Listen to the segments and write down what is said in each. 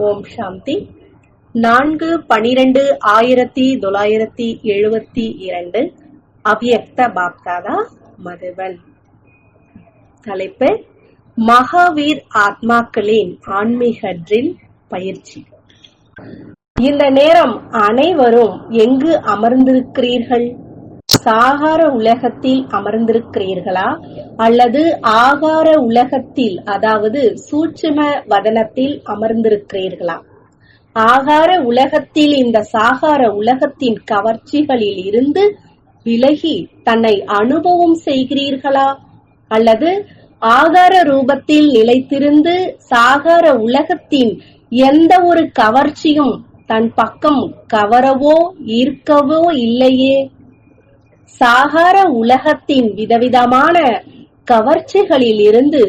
ஓம் சாந்தி. 4/12/1972 அவ்யக்த பாப்தாதா மதுபன். தலைப்பு: மகாவீர் ஆத்மாக்களின் ஆன்மீக ட்ரில் பயிற்சி. இந்த நேரம் அனைவரும் எங்கு அமர்ந்திருக்கிறீர்கள்? சாகார உலகத்தில் அமர்ந்திருக்கிறீர்களா அல்லது ஆகார உலகத்தில், அதாவது சூட்சும வதனத்தில் அமர்ந்திருக்கிறீர்களா? ஆகார உலகத்தில் இந்த சாகார உலகத்தின் கவர்ச்சிகளில் இருந்து விலகி தன்னை அனுபவம் செய்கிறீர்களா அல்லது ஆகார ரூபத்தில் நிலைத்திருந்து சாகார உலகத்தின் எந்த ஒரு கவர்ச்சியும் தன் பக்கம் கவரவோ ஈர்க்கவோ இல்லையே? சாகார உலகத்தின் விதவிதமான கவர்ச்சிகளில் இருந்து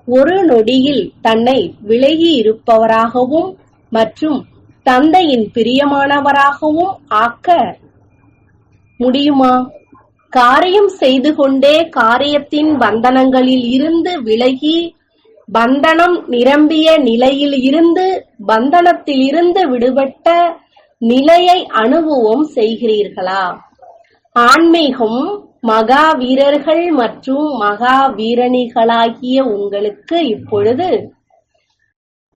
ஒரு நொடியில் தன்னை விலகி இருப்பவராகவும் மற்றும் தந்தையின் பிரியமானவராகவும் ஆக்க முடியுமா? காரியம் செய்து கொண்டே காரியத்தின் பந்தனங்களில் இருந்து விலகி பந்தனம் நிரம்பிய நிலையில் இருந்து பந்தனத்திலிருந்து விடுபட்ட நிலையை அனுபவம் செய்கிறீர்களா? ஆன்மீகம் மகா வீரர்கள் மற்றும் மகா வீரணிகளாகிய உங்களுக்கு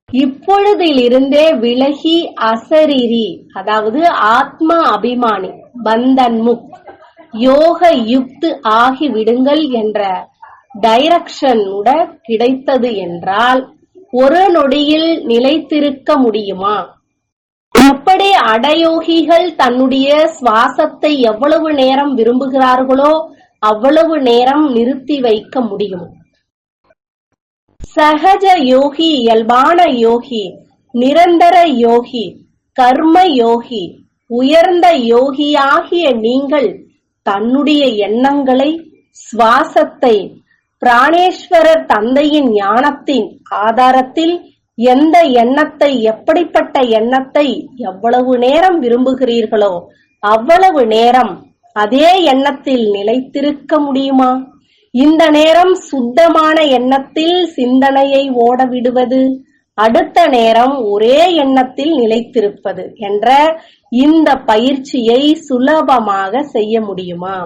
இப்பொழுதிலிருந்தே விலகி அசரீரி, அதாவது ஆத்மா அபிமானி, பந்தன் முக்த், யோக யுக்த் ஆகிவிடுங்கள் என்ற டைரக்ஷன் கிடைத்தது என்றால் ஒரு நொடியில் நிலைத்திருக்க முடியுமா? எப்படி அடயோகிகள் தன்னுடைய சுவாசத்தை எவ்வளவு நேரம் விரும்புகிறார்களோ அவ்வளவு நேரம் நிறுத்தி வைக்க முடியும்? சகஜ யோகி, இயல்பான யோகி, நிரந்தர யோகி, கர்ம யோகி, உயர்ந்த யோகியாகிய நீங்கள் தன்னுடைய எண்ணங்களை, சுவாசத்தை பிராணேஸ்வரர் தந்தையின் ஞானத்தின் ஆதாரத்தில் எந்த எண்ணத்தை, எப்படிப்பட்ட எண்ணத்தை எவ்வளவு நேரம் விரும்புகிறீர்களோ அவ்வளவு நேரம் அதே எண்ணத்தில் நிலைத்திருக்க முடியுமா? இந்த நேரம் சுத்தமான எண்ணத்தில் சிந்தனையை ஓட விடுவது, அடுத்த நேரம் ஒரே எண்ணத்தில் நிலைத்திருப்பது என்ற இந்த பயிற்சியை சுலபமாக செய்ய முடியுமா?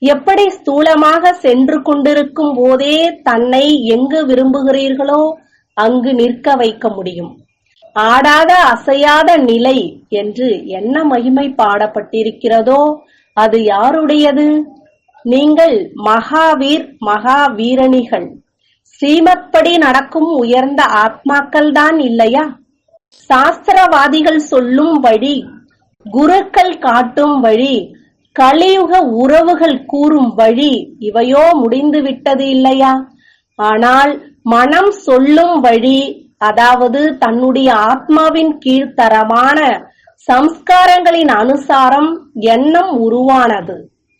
எப்படி ஸ்தூலமாக சென்று கொண்டிருக்கும் போதே தன்னை எங்கு விரும்புகிறீர்களோ அங்கு நிற்க வைக்க முடியும்? ஆடாத அசையாத நிலை என்று என்ன மகிமை பாடப்பட்டிருக்கிறதோ அது யாருடையது? நீங்கள் மகாவீர், மகா வீரணிகள், ஸ்ரீமத் படி நடக்கும் உயர்ந்த ஆத்மாக்கள் தான் இல்லையா? சாஸ்திரவாதிகள் சொல்லும் வழி, குருக்கள் காட்டும் வழி, கலியுக உறவுகள் கூறும் வழி இவையோ முடிந்துவிட்டது இல்லையா? ஆனால் மனம் சொல்லும் வழி, அதாவது தன்னுடைய ஆத்மாவின் கீழ்த்தரமான சம்ஸ்காரங்களின் அனுசாரம் எண்ணம் உருவானது.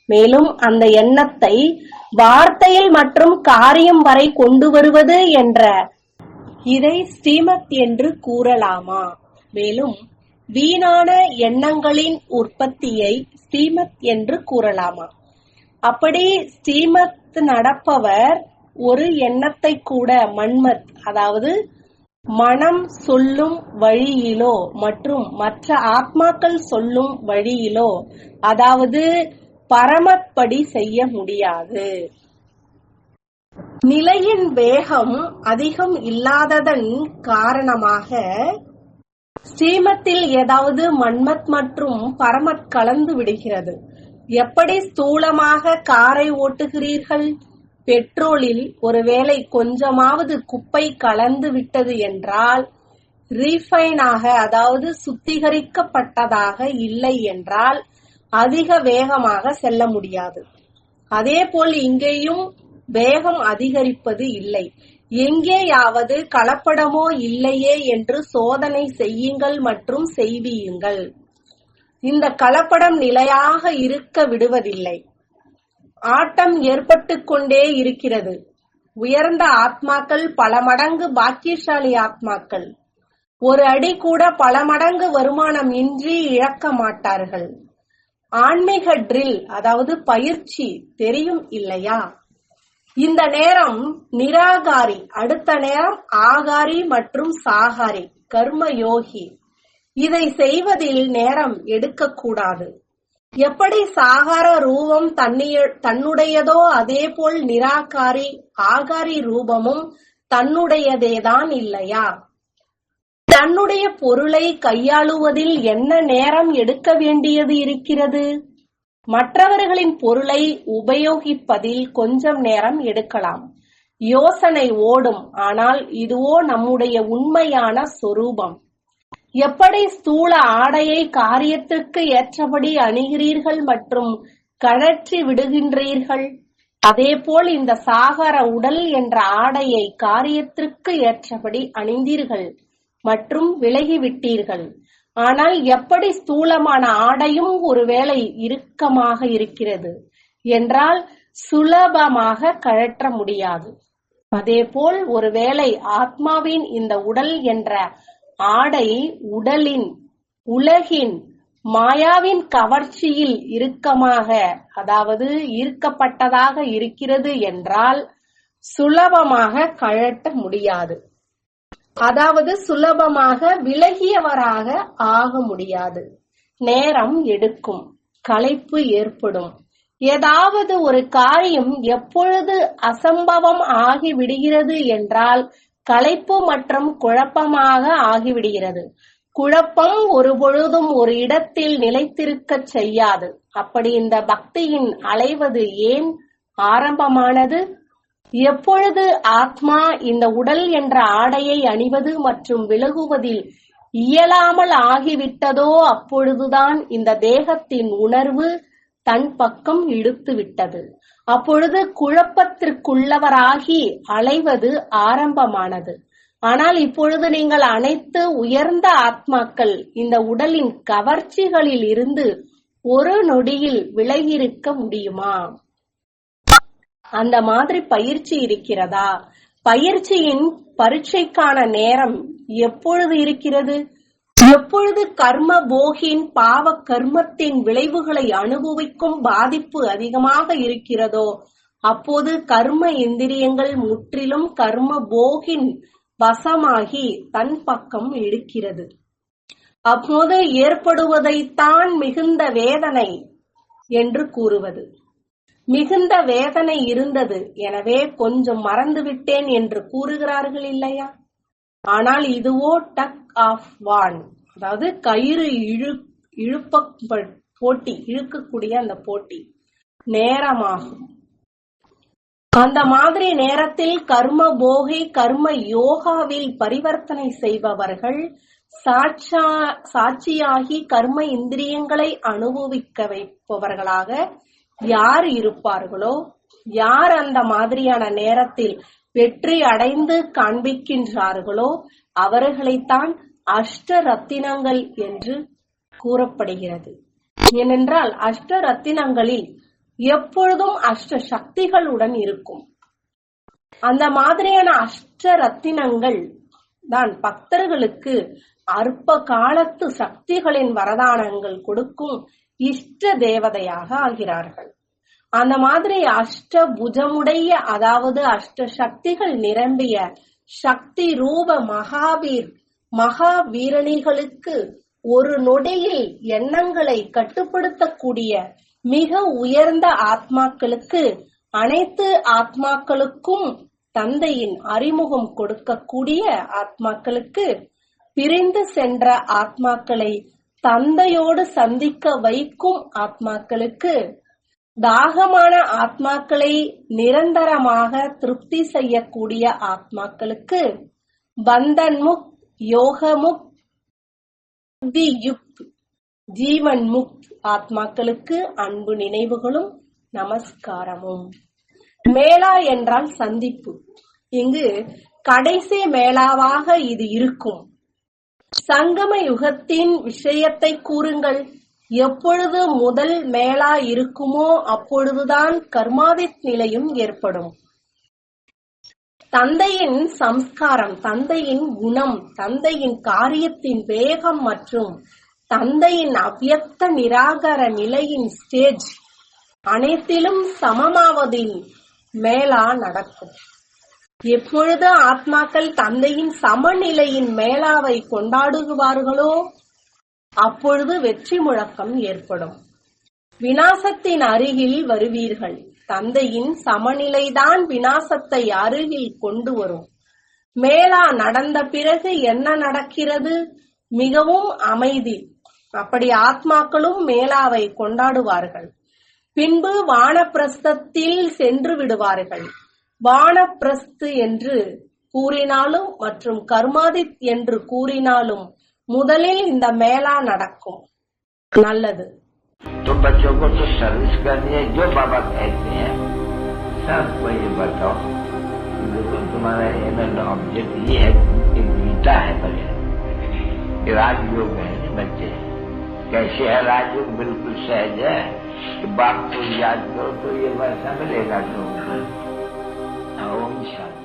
மேலும் அந்த எண்ணத்தை வார்த்தையில் மற்றும் காரியம் வரை கொண்டு வருவது என்ற இதை ஸ்ரீமத் என்று கூறலாமா? மேலும் வீணான எண்ணங்களின் உற்பத்தியை ஸ்ரீமத் என்று கூறலாமா? அப்படி ஸ்ரீமத் நடப்பவர் ஒரு எண்ணத்தை கூட மன்மத், அதாவது மனம் சொல்லும் வழியிலோ மற்றும் மற்ற ஆத்மாக்கள் சொல்லும் வழியிலோ, அதாவது பரமத் படி செய்ய முடியாது. நிலையின் வேகம் அதிகம் இல்லாததன் காரணமாக ஸ்ரீமத்தில் ஏதாவது மன்மத் மற்றும் பரமத் கலந்து விடுகிறது. எப்படி ஸ்தூலமாக காரை ஓட்டுகிறீர்கள்? பெட்ரோலில் ஒருவேளை கொஞ்சமாவது குப்பை கலந்து விட்டது என்றால், ரீஃபைனாக, அதாவது சுத்திகரிக்கப்பட்டதாக இல்லை என்றால் அதிக வேகமாக செல்ல முடியாது. அதேபோல் இங்கேயும் வேகம் அதிகரிப்பது இல்லை. எங்கேயாவது கலப்படமோ இல்லையே என்று சோதனை செய்யுங்கள் மற்றும் செய்வியுங்கள். இந்த கலப்படம் நிலையாக இருக்க விடுவதில்லை. ஆட்டம் ஏற்பட்டு கொண்டே இருக்கிறது. உயர்ந்த ஆத்மாக்கள் பல மடங்கு பாக்கியசாலி ஆத்மாக்கள் ஒரு அடி கூட பல மடங்கு வருமானம் இன்றி இழக்க மாட்டார்கள். ஆன்மீக ட்ரில், அதாவது பயிற்சி தெரியும் இல்லையா? இந்த நேரம் நிராகாரி, அடுத்த நேரம் ஆகாரி மற்றும் சாகாரி, கர்மயோகி. இதை செய்வதில் நேரம் எடுக்கக்கூடாது. எப்படி சாகார ரூபம் தன்னுடையதோ அதேபோல் நிராகாரி ஆகாரி ரூபமும் தன்னுடையதேதான் இல்லையா? தன்னுடைய பொருளை கையாளுவதில் என்ன நேரம் எடுக்க வேண்டியது இருக்கிறது? மற்றவர்களின் பொருளை உபயோகிப்பதில் கொஞ்சம் நேரம் எடுக்கலாம். யோசனை ஓடும். ஆனால் இதுவோ நம்முடைய உண்மையான சொரூபம். எப்படி ஸ்தூல ஆடையை காரியத்திற்கு ஏற்றபடி அணிகிறீர்கள் மற்றும் கழற்றி விடுகின்றீர்கள், அதேபோல் இந்த சாகர உடல் என்ற ஆடையை காரியத்திற்கு ஏற்றபடி அணிந்தீர்கள் மற்றும் விலகிவிட்டீர்கள். ஆனால் எப்படி ஸ்தூலமான ஆடையும் ஒருவேளை இறுக்கமாக இருக்கிறது என்றால் சுலபமாக கழற்ற முடியாது. அதேபோல் ஒருவேளை ஆத்மாவின் இந்த உடல் என்ற ஆடை உலகின் மாயாவின் கவர்ச்சியில் இறுக்கமாக, அதாவது ஈர்க்கப்பட்டதாக இருக்கிறது என்றால் சுலபமாக கழற்ற முடியாது. அதாவது சுலபமாக விலகியவராக ஆக முடியாது. நேரம் எடுக்கும், களைப்பு ஏற்படும். ஏதாவது ஒரு காரியம் எப்பொழுது அசம்பவம் ஆகிவிடுகிறது என்றால் களைப்பு மற்றும் குழப்பமாக ஆகிவிடுகிறது. குழப்பம் ஒருபொழுதும் ஒரு இடத்தில் நிலைத்திருக்கச் செய்யாது. அப்படி இந்த பக்தியின் அலைவது ஏன் ஆரம்பமானது? எப்பொழுது ஆத்மா இந்த உடல் என்ற ஆடையை அணிவது மற்றும் விலகுவதில் இயலாமல் ஆகிவிட்டதோ அப்பொழுதுதான் இந்த தேகத்தின் உணர்வு தன் பக்கம் இழுத்து விட்டது. அப்பொழுது குழப்பத்திற்குள்ளவராகி அலைவது ஆரம்பமானது. ஆனால் இப்பொழுது நீங்கள் அனைத்து உயர்ந்த ஆத்மாக்கள் இந்த உடலின் கவர்ச்சிகளில் இருந்து ஒரு நொடியில் விலகியிருக்க முடியுமா? அந்த மாதிரி பயிற்சி இருக்கிறதா? பயிற்சியின் பரீட்சைக்கான நேரம் எப்பொழுது இருக்கிறது? எப்பொழுது கர்ம போகின் பாவ கர்மத்தின் விளைவுகளை அனுபவிக்கும் பாதிப்பு அதிகமாக இருக்கிறதோ அப்போது கர்ம இந்திரியங்கள் முற்றிலும் கர்ம போகின் வசமாகி தன் பக்கம் இழுக்கிறது. அப்போது ஏற்படுவதைத்தான் மிகுந்த வேதனை என்று கூறுவது. மிகுந்த வேதனை இருந்தது, எனவே கொஞ்சம் மறந்துவிட்டேன் என்று கூறுகிறார்கள் இல்லையா? ஆனால் இதுவோ டக் ஆஃப் வான், அதாவது கயிறு போட்டி, இழுக்கக்கூடிய அந்த போட்டி நேரமாகும். அந்த மாதிரி நேரத்தில் கர்ம போகை கர்ம யோகாவில் பரிவர்த்தனை செய்பவர்கள் சாட்சியாகி கர்ம இந்திரியங்களை அனுபவிக்க வைப்பவர்களாக யார் இருப்பார்களோ, யார் அந்த மாதிரியான நேரத்தில் வெற்றி அடைந்து காண்பிக்கின்றார்களோ அவர்களைத்தான் அஷ்ட ரத்தினங்கள் என்று கூறப்படுகிறது. ஏனென்றால் அஷ்ட ரத்தினங்களில் எப்பொழுதும் அஷ்ட சக்திகளுடன் இருக்கும். அந்த மாதிரியான அஷ்ட ரத்தினங்கள் தான் பக்தர்களுக்கு அற்ப காலத்து சக்திகளின் வரதானங்கள் கொடுக்கும் இஷ்ட தேவதையாக ஆகிறார்கள். அந்த மாதிரி அஷ்ட புஜமுடைய, அதாவது அஷ்ட சக்திகள் நிரம்பிய சக்தி ரூப மகாவீரணிகளுக்கு ஒரு நொடியில் எண்ணங்களை கட்டுப்படுத்தக்கூடிய மிக உயர்ந்த ஆத்மாக்களுக்கு, அனைத்து ஆத்மாக்களுக்கும் தந்தையின் அறிமுகம் கொடுக்கக்கூடிய ஆத்மாக்களுக்கு, பிரிந்து சென்ற ஆத்மாக்களை தந்தையோடு சந்திக்க வைக்கும் ஆத்மாக்களுக்கு, தாகமான ஆத்மாக்களை நிரந்தரமாக திருப்தி செய்யக்கூடிய ஆத்மாக்களுக்கு, பந்தன் முக்த், யோக முக்த், யுக்த், ஜீவன் முக்த் ஆத்மாக்களுக்கு அன்பு நினைவுகளும் நமஸ்காரமும். மேளா என்றால் சந்திப்பு. இங்கு கடைசி மேளாவாக இது இருக்கும். சங்கம யுகத்தின் விஷயத்தை கூறுங்கள். எப்பொழுது முதல் மேளா இருக்குமோ அப்பொழுதுதான் கர்மாதித் நிலையும் ஏற்படும். தந்தையின் சம்ஸ்காரம், தந்தையின் குணம், தந்தையின் காரியத்தின் வேகம் மற்றும் தந்தையின் அவ்யக்த நிராகர நிலையின் ஸ்டேஜ் அனைத்திலும் சமமாவதின் மேளா நடக்கும். எப்பொழுது ஆத்மாக்கள் தந்தையின் சமநிலையின் மேலாவை கொண்டாடுவார்களோ அப்பொழுது வெற்றி முழக்கம் ஏற்படும். விநாசத்தின் அருகில் வருவீர்கள். தந்தையின் சமநிலைதான் விநாசத்தை அருகில் கொண்டு வரும். மேலா நடந்த பிறகு என்ன நடக்கிறது? மிகவும் அமைதி. அப்படி ஆத்மாக்களும் மேலாவை கொண்டாடுவார்கள். பின்பு வானப்பிரஸ்தத்தில் சென்று விடுவார்கள். வானப்பிரஸ்து என்று கூறினாலும் மற்றும் கர்மாதித் என்று கூறினாலும் முதலில் இந்த மேலா நடக்கும். நல்லது. तो बच्चों को तो सर्विस करनी है जो बाबा कहते हैं सबको ये बताओ। देखो तुम्हारा एनल ऑब्जेक्ट ये है कि गीता है बगैर राजयोग है बच्चे। कैसे है राजयोग? बिल्कुल सहज है कि बाप को याद करो तो ये वैसा मिलेगा। तो ओम शांति।